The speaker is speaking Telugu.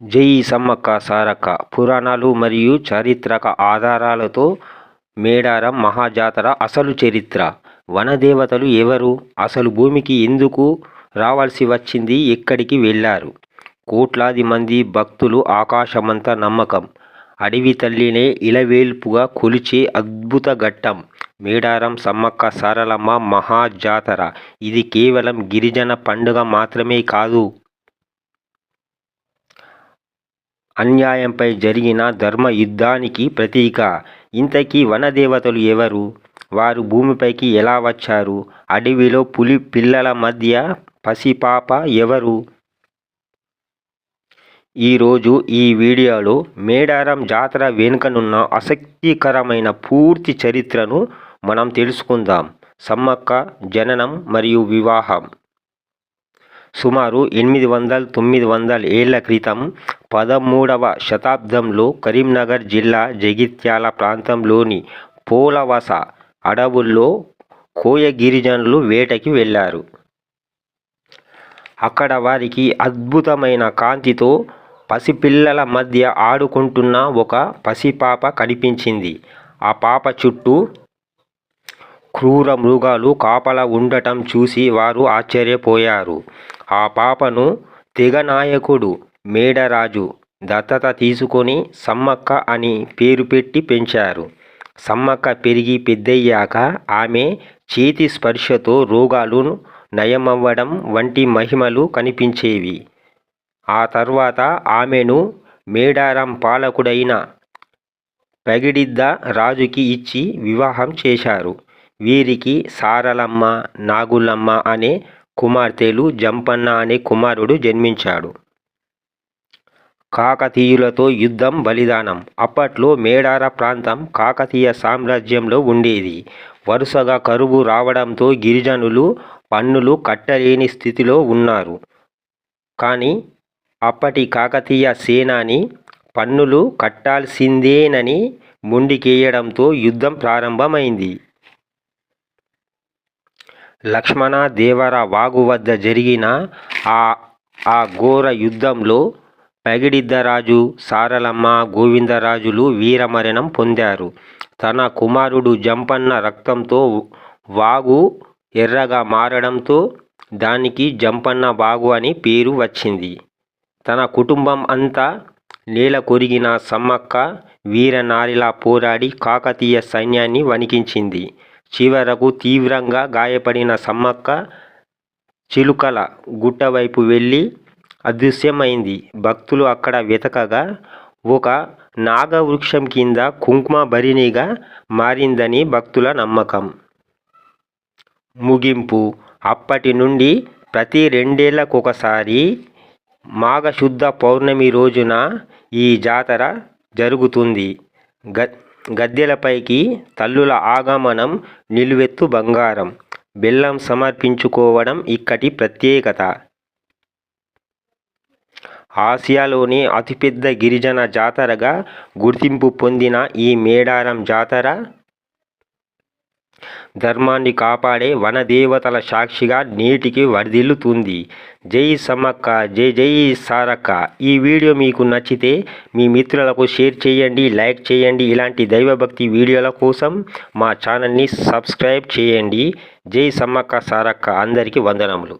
జై సమ్మక్క సారక్క పురాణాలు మరియు చారిత్రక ఆధారాలతో మేడారం మహాజాతర అసలు చరిత్ర. వనదేవతలు ఎవరు? అసలు భూమికి ఎందుకు రావాల్సి వచ్చింది? ఎక్కడికి వెళ్ళారు? కోట్లాది మంది భక్తులు ఆకాశమంత నమ్మకం. అడవి తల్లినే ఇలవేల్పుగా కొలిచే అద్భుత ఘట్టం మేడారం సమ్మక్క సారలమ్మ మహాజాతర. ఇది కేవలం గిరిజన పండుగ మాత్రమే కాదు, అన్యాయంపై జరిగిన ధర్మ యుద్ధానికి ప్రతీక. ఇంతకీ వనదేవతలు ఎవరు? వారు భూమిపైకి ఎలా వచ్చారు? అడవిలో పులి పిల్లల మధ్య పసిపాప ఎవరు? ఈరోజు ఈ వీడియోలో మేడారం జాతర వెనుకనున్న ఆసక్తికరమైన పూర్తి చరిత్రను మనం తెలుసుకుందాం. సమ్మక్క జననం మరియు వివాహం సుమారు 800-900 ఏళ్ల క్రితం 13వ శతాబ్దంలో కరీంనగర్ జిల్లా జగిత్యాల ప్రాంతంలోని పోలవస అడవుల్లో కోయ గిరిజనులు వేటకి వెళ్ళారు. అక్కడ వారికి అద్భుతమైన కాంతితో పసిపిల్లల మధ్య ఆడుకుంటున్న ఒక పసిపాప కనిపించింది. ఆ పాప చుట్టూ క్రూర మృగాలు కాపలా ఉండటం చూసి వారు ఆశ్చర్యపోయారు. ఆ పాపను తెగనాయకుడు మేడరాజు దత్తత తీసుకొని సమ్మక్క అని పేరు పెట్టి పెంచారు. సమ్మక్క పెరిగి పెద్దయ్యాక ఆమె చేతి స్పర్శతో రోగాలు నయమవ్వడం వంటి మహిమలు కనిపించేవి. ఆ తర్వాత ఆమెను మేడారం పాలకుడైన పగిడిద్ద రాజుకి ఇచ్చి వివాహం చేశారు. వీరికి సారలమ్మ, నాగులమ్మ అనే కుమార్తెలు, జంపన్న అనే కుమారుడు జన్మించాడు. కాకతీయులతో యుద్ధం, బలిదానం. అప్పట్లో మేడార ప్రాంతం కాకతీయ సామ్రాజ్యంలో ఉండేది. వరుసగా కరువు రావడంతో గిరిజనులు పన్నులు కట్టలేని స్థితిలో ఉన్నారు. కానీ అప్పటి కాకతీయ సేనాని పన్నులు కట్టాల్సిందేనని మొండికేయడంతో యుద్ధం ప్రారంభమైంది. లక్ష్మణదేవర వాగు వద్ద జరిగిన ఆ ఘోర యుద్ధంలో పగిడిద్దరాజు, సారలమ్మ, గోవిందరాజులు వీరమరణం పొందారు. తన కుమారుడు జంపన్న రక్తంతో వాగు ఎర్రగా మారడంతో దానికి జంపన్న వాగు అని పేరు వచ్చింది. తన కుటుంబం అంతా నేల కొరిగిన సమ్మక్క వీరనారిలా పోరాడి కాకతీయ సైన్యాన్ని వణికించింది. చివరకు తీవ్రంగా గాయపడిన సమ్మక్క చిలుకల గుట్ట వైపు వెళ్ళి అదృశ్యమైంది. భక్తులు అక్కడ వెతకగా ఒక నాగవృక్షం కింద కుంకుమ భరిణిగా మారిందని భక్తుల నమ్మకం. ముగింపు: అప్పటి నుండి ప్రతి 2 ఏళ్లకొకసారి మాఘశుద్ధ పౌర్ణమి రోజున ఈ జాతర జరుగుతుంది. గద్దెలపైకి తల్లుల ఆగమనం, నిలువెత్తు బంగారం, బెల్లం సమర్పించుకోవడం ఇక్కడి ప్రత్యేకత. ఆసియాలోని అతిపెద్ద గిరిజన జాతరగా గుర్తింపు పొందిన ఈ మేడారం జాతర ధర్మాన్ని కాపాడే వనదేవతల సాక్షిగా నేటికి వర్ధిల్లుతుంది. జై సమ్మక్క, జై జై సారక్క. ఈ వీడియో మీకు నచ్చితే మీ మిత్రులకు షేర్ చేయండి, లైక్ చేయండి. ఇలాంటి దైవభక్తి వీడియోల కోసం మా ఛానల్ని సబ్స్క్రైబ్ చేయండి. జై సమ్మక్క సారక్క. అందరికీ వందనములు.